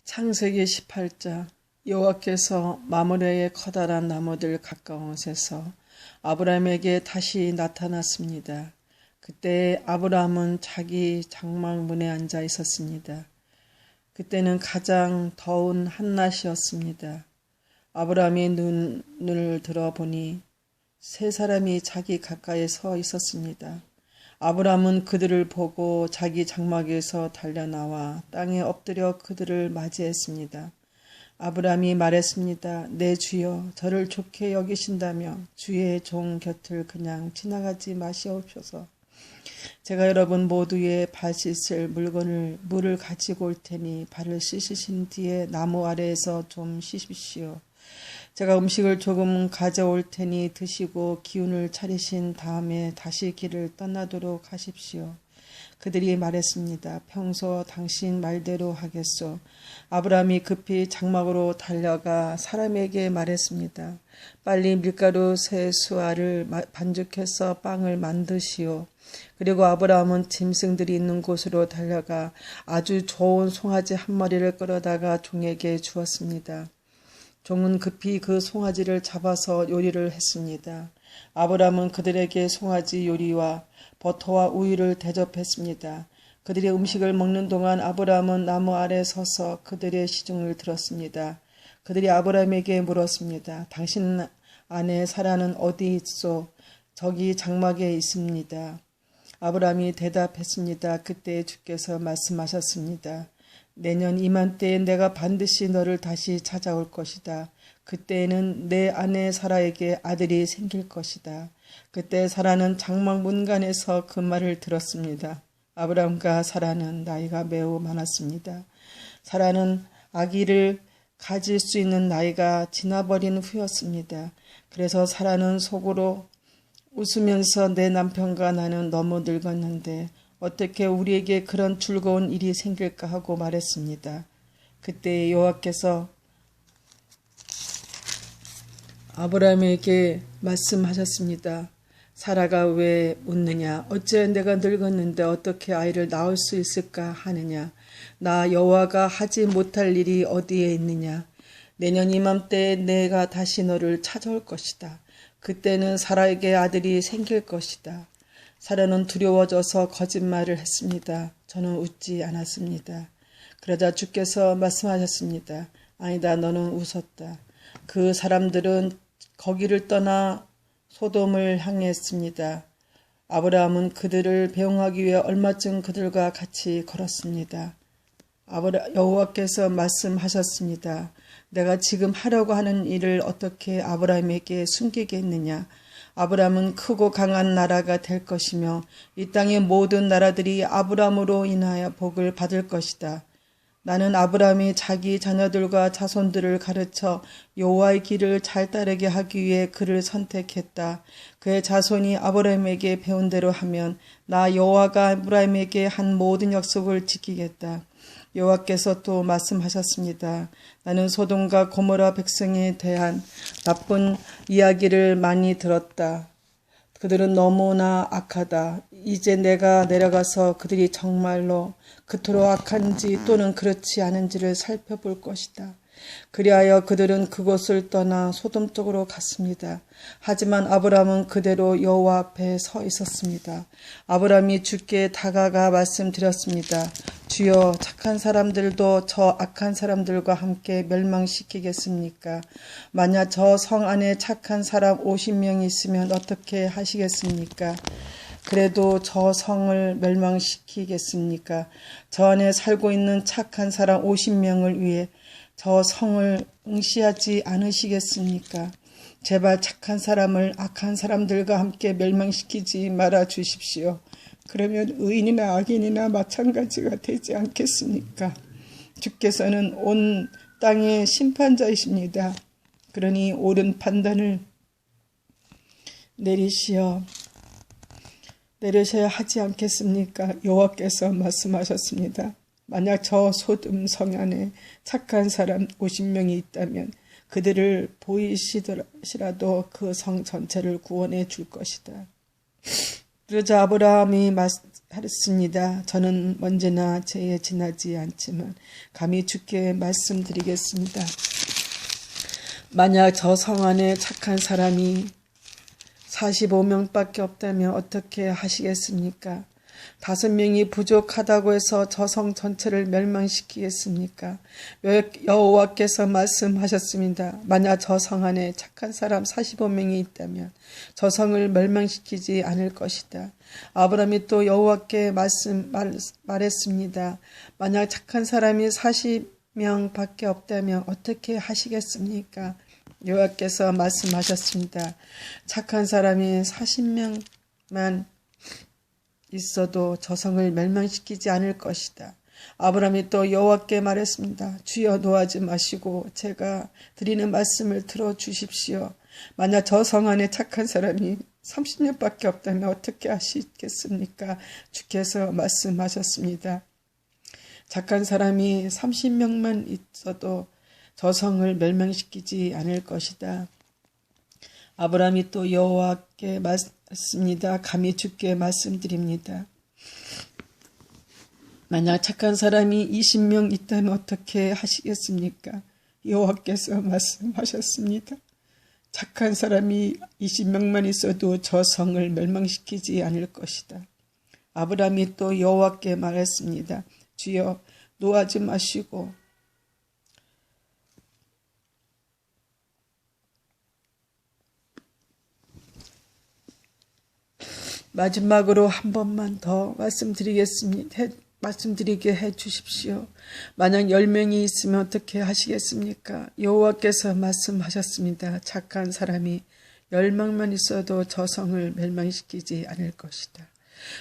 창세기 18장. 여호와께서 마므레의 커다란 나무들 가까운 곳에서 아브라함에게 다시 나타났습니다. 그때 아브라함은 자기 장막문에 앉아 있었습니다. 그때는 가장 더운 한낮이었습니다. 아브라함이 눈을 들어보니 세 사람이 자기 가까이에 서 있었습니다. 아브라함은 그들을 보고 자기 장막에서 달려나와 땅에 엎드려 그들을 맞이했습니다. 아브라함이 말했습니다. 내 주여, 저를 좋게 여기신다면 주의 종 곁을 그냥 지나가지 마시옵소서. 제가 여러분 모두의 발 씻을 물을 가지고 올 테니 발을 씻으신 뒤에 나무 아래에서 좀 쉬십시오. 제가 음식을 조금 가져올 테니 드시고 기운을 차리신 다음에 다시 길을 떠나도록 하십시오. 그들이 말했습니다. 평소 당신 말대로 하겠소. 아브라함이 급히 장막으로 달려가 사람에게 말했습니다. 빨리 밀가루 3수알을 반죽해서 빵을 만드시오. 그리고 아브라함은 짐승들이 있는 곳으로 달려가 아주 좋은 송아지 한 마리를 끌어다가 종에게 주었습니다. 종은 급히 그 송아지를 잡아서 요리를 했습니다. 아브라함은 그들에게 송아지 요리와 버터와 우유를 대접했습니다. 그들이 음식을 먹는 동안 아브라함은 나무 아래 서서 그들의 시중을 들었습니다. 그들이 아브라함에게 물었습니다. 당신 아내 사라는 어디 있소? 저기 장막에 있습니다. 아브라함이 대답했습니다. 그때 주께서 말씀하셨습니다. 내년 이맘때에 내가 반드시 너를 다시 찾아올 것이다. 그때에는 내 아내 사라에게 아들이 생길 것이다. 그때 사라는 장막 문간에서 그 말을 들었습니다. 아브라함과 사라는 나이가 매우 많았습니다. 사라는 아기를 가질 수 있는 나이가 지나버린 후였습니다. 그래서 사라는 속으로 웃으면서 내 남편과 나는 너무 늙었는데 어떻게 우리에게 그런 즐거운 일이 생길까 하고 말했습니다. 그때 여호와께서 아브라함에게 말씀하셨습니다. 사라가 왜 웃느냐? 어째 내가 늙었는데 어떻게 아이를 낳을 수 있을까 하느냐? 나 여호와가 하지 못할 일이 어디에 있느냐? 내년 이맘때에 내가 다시 너를 찾아올 것이다. 그때는 사라에게 아들이 생길 것이다. 사라는 두려워져서 거짓말을 했습니다. 저는 웃지 않았습니다. 그러자 주께서 말씀하셨습니다. 아니다, 너는 웃었다. 그 사람들은 거기를 떠나 소돔을 향했습니다. 아브라함은 그들을 배웅하기 위해 얼마쯤 그들과 같이 걸었습니다. 여호와께서 말씀하셨습니다. 내가 지금 하려고 하는 일을 어떻게 아브라함에게 숨기겠느냐? 아브라함은 크고 강한 나라가 될 것이며 이 땅의 모든 나라들이 아브라함으로 인하여 복을 받을 것이다. 나는 아브라함이 자기 자녀들과 자손들을 가르쳐 여호와의 길을 잘 따르게 하기 위해 그를 선택했다. 그의 자손이 아브라함에게 배운 대로 하면 나 여호와가 아브라함에게 한 모든 약속을 지키겠다. 여호와께서 또 말씀하셨습니다. 나는 소돔과 고모라 백성에 대한 나쁜 이야기를 많이 들었다. 그들은 너무나 악하다. 이제 내가 내려가서 그들이 정말로 그토록 악한지 또는 그렇지 않은지를 살펴볼 것이다. 그리하여 그들은 그곳을 떠나 소돔 쪽으로 갔습니다. 하지만 아브라함은 그대로 여호와 앞에 서 있었습니다. 아브라함이 주께 다가가 말씀드렸습니다. 주여, 착한 사람들도 저 악한 사람들과 함께 멸망시키겠습니까? 만약 저 성 안에 착한 사람 50명이 있으면 어떻게 하시겠습니까? 그래도 저 성을 멸망시키겠습니까? 저 안에 살고 있는 착한 사람 50명을 위해 저 성을 응시하지 않으시겠습니까? 제발 착한 사람을 악한 사람들과 함께 멸망시키지 말아 주십시오. 그러면 의인이나 악인이나 마찬가지가 되지 않겠습니까? 주께서는 온 땅의 심판자이십니다. 그러니 옳은 판단을 내리셔야 하지 않겠습니까? 여호와께서 말씀하셨습니다. 만약 저 소돔 성 안에 착한 사람 50명이 있다면 그들을 보이시더라도 그 성 전체를 구원해 줄 것이다. 그러자 아브라함이 하였습니다. 저는 언제나 죄에 지나지 않지만 감히 주께 말씀드리겠습니다. 만약 저 성 안에 착한 사람이 45명밖에 없다면 어떻게 하시겠습니까? 5명이 부족하다고 해서 저 성 전체를 멸망시키겠습니까? 여호와께서 말씀하셨습니다. 만약 저 성 안에 착한 사람 45명이 있다면 저 성을 멸망시키지 않을 것이다. 아브라함이 또 여호와께 말했습니다. 만약 착한 사람이 40명밖에 없다면 어떻게 하시겠습니까? 여호와께서 말씀하셨습니다. 착한 사람이 40명만 있어도 저 성을 멸망시키지 않을 것이다. 아브라함이 또 여호와께 말했습니다. 주여 노하지 마시고 제가 드리는 말씀을 들어주십시오. 만약 저 성 안에 착한 사람이 30명밖에 없다면 어떻게 하시겠습니까? 주께서 말씀하셨습니다. 착한 사람이 30명만 있어도 저 성을 멸망시키지 않을 것이다. 아브라함이 또 여호와께 말했습니다. 감히 주께 말씀드립니다. 만약 착한 사람이 20명 있다면 어떻게 하시겠습니까? 여호와께서 말씀하셨습니다. 착한 사람이 20명만 있어도 저 성을 멸망시키지 않을 것이다. 아브라함이 또 여호와께 말했습니다. 주여 노하지 마시고 마지막으로 한 번만 더 말씀드리게 해 주십시오. 만약 10명이 있으면 어떻게 하시겠습니까? 여호와께서 말씀하셨습니다. 착한 사람이 10명만 있어도 저 성을 멸망시키지 않을 것이다.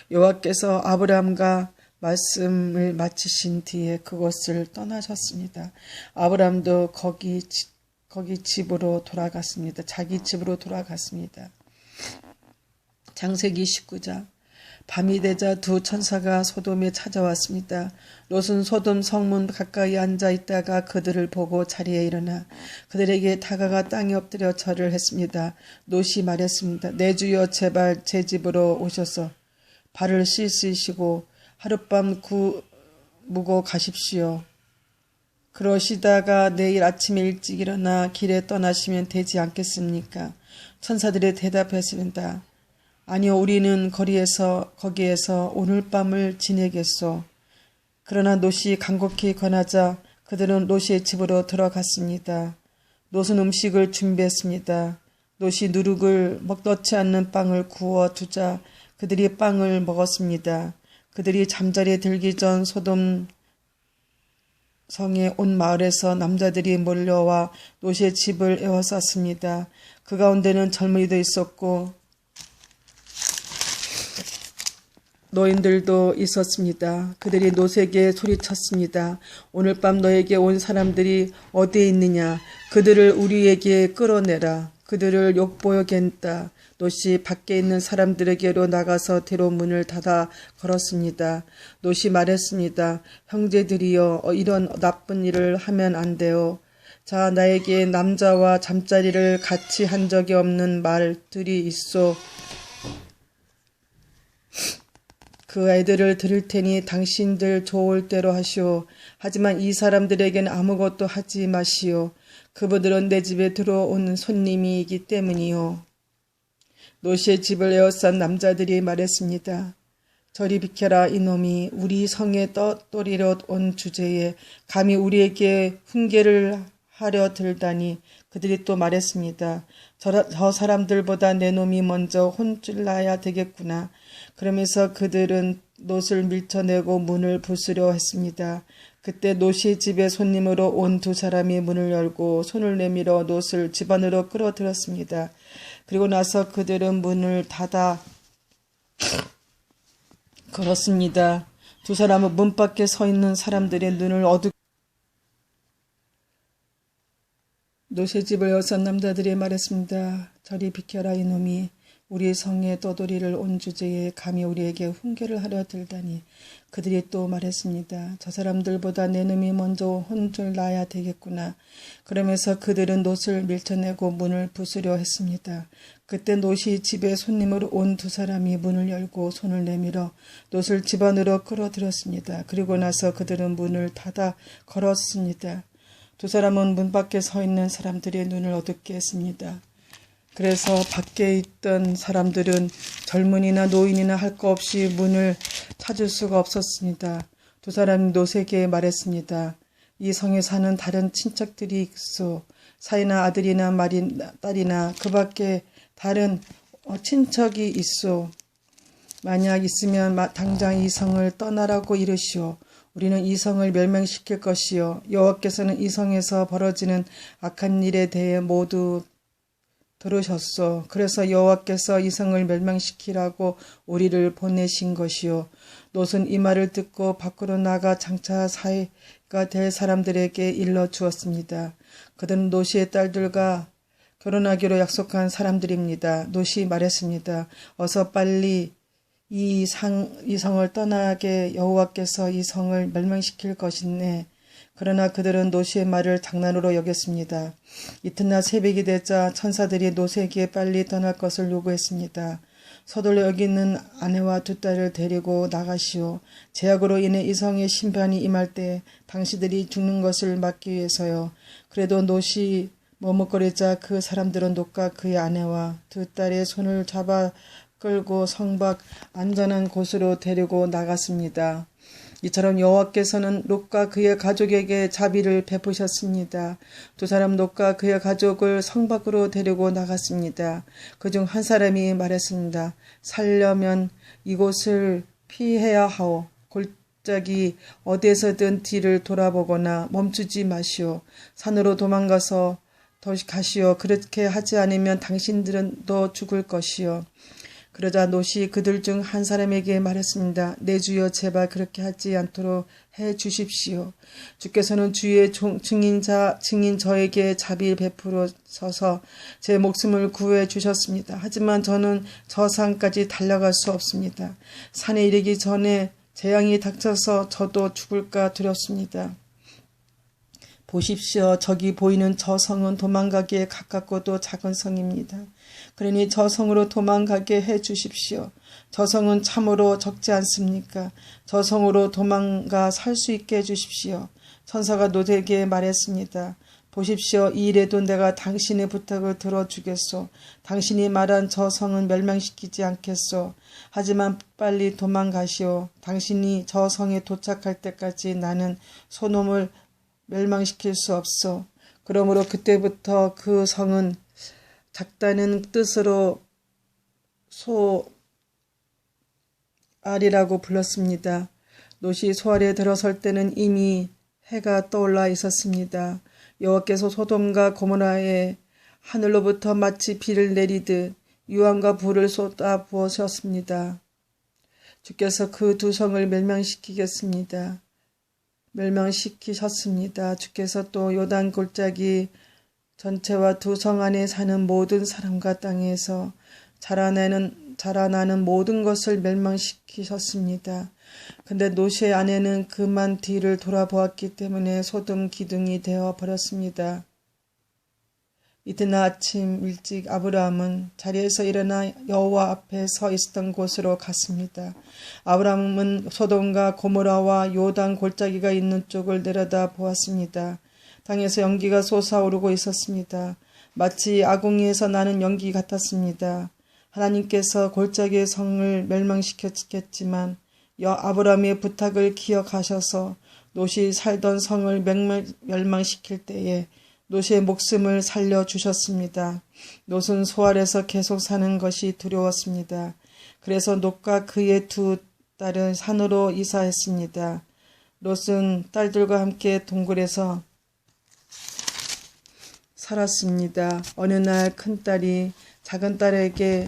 여호와께서 아브라함과 말씀을 마치신 뒤에 그곳을 떠나셨습니다. 아브라함도 거기 집으로 돌아갔습니다. 자기 집으로 돌아갔습니다. 창세기 19장. 밤이 되자 두 천사가 소돔에 찾아왔습니다. 롯은 소돔 성문 가까이 앉아 있다가 그들을 보고 자리에 일어나 그들에게 다가가 땅에 엎드려 절을 했습니다. 롯이 말했습니다. 내 주여 제발 제 집으로 오셔서 발을 씻으시고 하룻밤 묵고 가십시오. 그러시다가 내일 아침에 일찍 일어나 길에 떠나시면 되지 않겠습니까? 천사들이 대답했습니다. 아니요, 우리는 거기에서 오늘 밤을 지내겠소. 그러나 롯이 간곡히 권하자 그들은 롯의 집으로 들어갔습니다. 롯은 음식을 준비했습니다. 롯이 누룩을 넣지 않는 빵을 구워 두자 그들이 빵을 먹었습니다. 그들이 잠자리에 들기 전 소돔 성의 온 마을에서 남자들이 몰려와 롯의 집을 에워쌌습니다. 그 가운데는 젊은이도 있었고 노인들도 있었습니다. 그들이 롯에게 소리쳤습니다. 오늘 밤 너에게 온 사람들이 어디에 있느냐? 그들을 우리에게 끌어내라. 그들을 욕보이겠다. 롯이 밖에 있는 사람들에게로 나가서 대로 문을 닫아 걸었습니다. 롯이 말했습니다. 형제들이여, 이런 나쁜 일을 하면 안 돼요. 자, 나에게 남자와 잠자리를 같이 한 적이 없는 말들이 있어. 그 애들을 들을 테니 당신들 좋을 대로 하시오. 하지만 이 사람들에게는 아무것도 하지 마시오. 그분들은 내 집에 들어온 손님이기 때문이요. 롯의 집을 에워싼 남자들이 말했습니다. 저리 비켜라. 이놈이 우리 성에 떠돌이려 온 주제에 감히 우리에게 훈계를 하려 들다니. 그들이 또 말했습니다. 저 사람들보다 내 놈이 먼저 혼쭐나야 되겠구나. 그러면서 그들은 롯을 밀쳐내고 문을 부수려 했습니다. 그때 롯의 집에 손님으로 온 두 사람이 문을 열고 손을 내밀어 롯을 집 안으로 끌어들였습니다. 그리고 나서 그들은 문을 닫아 걸었습니다. 두 사람은 문 밖에 서 있는 사람들의 눈을 롯의 집을 여섯 남자들이 말했습니다. 저리 비켜라. 이놈이 우리 성의 떠돌이를 온 주제에 감히 우리에게 훈계를 하려 들다니. 그들이 또 말했습니다. 저 사람들보다 내 놈이 먼저 혼을 나야 되겠구나. 그러면서 그들은 놋을 밀쳐내고 문을 부수려 했습니다. 그때 놋이 집에 손님으로 온 두 사람이 문을 열고 손을 내밀어 놋을 집 안으로 끌어들였습니다. 그리고 나서 그들은 문을 닫아 걸었습니다. 두 사람은 문 밖에 서 있는 사람들의 눈을 어둡게 했습니다. 그래서 밖에 있던 사람들은 젊은이나 노인이나 할 것 없이 문을 찾을 수가 없었습니다. 두 사람이 놋에게 말했습니다. 이 성에 사는 다른 친척들이 있소. 사이나 아들이나 딸이나 그 밖에 다른 친척이 있소. 만약 있으면 당장 이 성을 떠나라고 이르시오. 우리는 이 성을 멸망시킬 것이요. 여호와께서는 이 성에서 벌어지는 악한 일에 대해 모두 들으셨소. 그래서 여호와께서 이 성을 멸망시키라고 우리를 보내신 것이요. 놋은 이 말을 듣고 밖으로 나가 장차 사이가 될 사람들에게 일러 주었습니다. 그들은 놋의 딸들과 결혼하기로 약속한 사람들입니다. 놋이 말했습니다. 어서 빨리 이 성을 떠나게 여호와께서 이 성을 멸망시킬 것이네. 그러나 그들은 놋의 말을 장난으로 여겼습니다. 이튿날 새벽이 되자 천사들이 놋에게 빨리 떠날 것을 요구했습니다. 서둘러 여기 있는 아내와 두 딸을 데리고 나가시오. 제약으로 인해 이 성의 심판이 임할 때 당신들이 죽는 것을 막기 위해서요. 그래도 놋이 머뭇거리자 그 사람들은 놋과 그의 아내와 두 딸의 손을 잡아 끌고 성 밖 안전한 곳으로 데리고 나갔습니다. 이처럼 여호와께서는 롯과 그의 가족에게 자비를 베푸셨습니다. 두 사람 롯과 그의 가족을 성 밖으로 데리고 나갔습니다. 그중 한 사람이 말했습니다. 살려면 이곳을 피해야 하오. 골짜기 어디에서든 뒤를 돌아보거나 멈추지 마시오. 산으로 도망가서 더 가시오. 그렇게 하지 않으면 당신들은 더 죽을 것이요. 그러자 롯이 그들 중 한 사람에게 말했습니다. 내 주여 제발 그렇게 하지 않도록 해 주십시오. 주께서는 주의 증인 저에게 자비 베풀어서 제 목숨을 구해 주셨습니다. 하지만 저는 저 산까지 달려갈 수 없습니다. 산에 이르기 전에 재앙이 닥쳐서 저도 죽을까 두렵습니다. 보십시오. 저기 보이는 저 성은 도망가기에 가깝고도 작은 성입니다. 그러니 저 성으로 도망가게 해 주십시오. 저 성은 참으로 적지 않습니까? 저 성으로 도망가 살 수 있게 해 주십시오. 천사가 롯에게 말했습니다. 보십시오. 이 일에도 내가 당신의 부탁을 들어주겠소. 당신이 말한 저 성은 멸망시키지 않겠소. 하지만 빨리 도망가시오. 당신이 저 성에 도착할 때까지 나는 소놈을 멸망시킬 수 없소. 그러므로 그때부터 그 성은 작다는 뜻으로 소알이라고 불렀습니다. 롯이 소알에 들어설 때는 이미 해가 떠올라 있었습니다. 여호와께서 소돔과 고모라에 하늘로부터 마치 비를 내리듯 유황과 불을 쏟아 부으셨습니다. 주께서 그 두 성을 멸망시키셨습니다. 주께서 또 요단 골짜기 전체와 두 성 안에 사는 모든 사람과 땅에서 자라나는 모든 것을 멸망시키셨습니다. 근데 롯의 아내는 그만 뒤를 돌아보았기 때문에 소돔 기둥이 되어 버렸습니다. 이튿날 아침 일찍 아브라함은 자리에서 일어나 여호와 앞에 서 있었던 곳으로 갔습니다. 아브라함은 소돔과 고모라와 요단 골짜기가 있는 쪽을 내려다 보았습니다. 땅에서 연기가 솟아오르고 있었습니다. 마치 아궁이에서 나는 연기 같았습니다. 하나님께서 골짜기의 성을 멸망시켰겠지만 아브라함의 부탁을 기억하셔서 롯이 살던 성을 멸망시킬 때에 롯의 목숨을 살려주셨습니다. 롯은 소알에서 계속 사는 것이 두려웠습니다. 그래서 롯과 그의 두 딸은 산으로 이사했습니다. 롯은 딸들과 함께 동굴에서 살았습니다. 어느 날 큰딸이 작은딸에게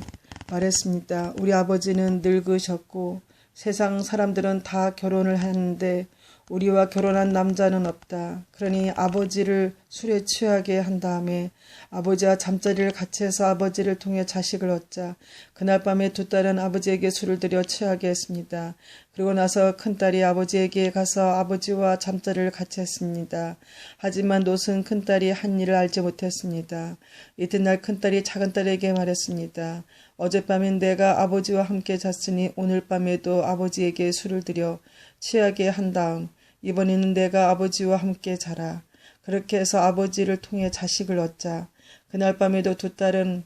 말했습니다. 우리 아버지는 늙으셨고 세상 사람들은 다 결혼을 하는데 우리와 결혼한 남자는 없다. 그러니 아버지를 술에 취하게 한 다음에 아버지와 잠자리를 같이 해서 아버지를 통해 자식을 얻자. 그날 밤에 두 딸은 아버지에게 술을 들여 취하게 했습니다. 그리고 나서 큰딸이 아버지에게 가서 아버지와 잠자리를 같이 했습니다. 하지만 롯은 큰딸이 한 일을 알지 못했습니다. 이튿날 큰딸이 작은딸에게 말했습니다. 어젯밤엔 내가 아버지와 함께 잤으니 오늘 밤에도 아버지에게 술을 들여 취하게 한 다음 이번에는 내가 아버지와 함께 자라. 그렇게 해서 아버지를 통해 자식을 얻자. 그날 밤에도 두 딸은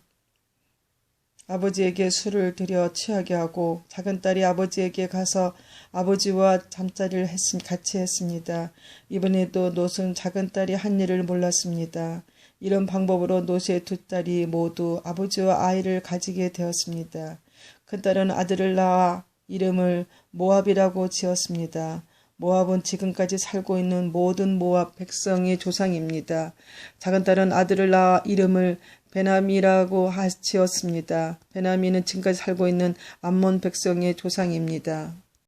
아버지에게 술을 들여 취하게 하고 작은딸이 아버지에게 가서 아버지와 잠자리를 같이 했습니다. 이번에도 롯은 작은딸이 한 일을 몰랐습니다. 이런 방법으로 롯의 두 딸이 모두 아버지와 아이를 가지게 되었습니다. 큰딸은 아들을 낳아 이름을 모압이라고 지었습니다. 모압은 지금까지 살고 있는 모든 모압 백성의 조상입니다. 작은딸은 아들을 낳아 이름을 베나미라고 지었습니다. 베나미는 지금까지 살고 있는 암몬 백성의 조상입니다.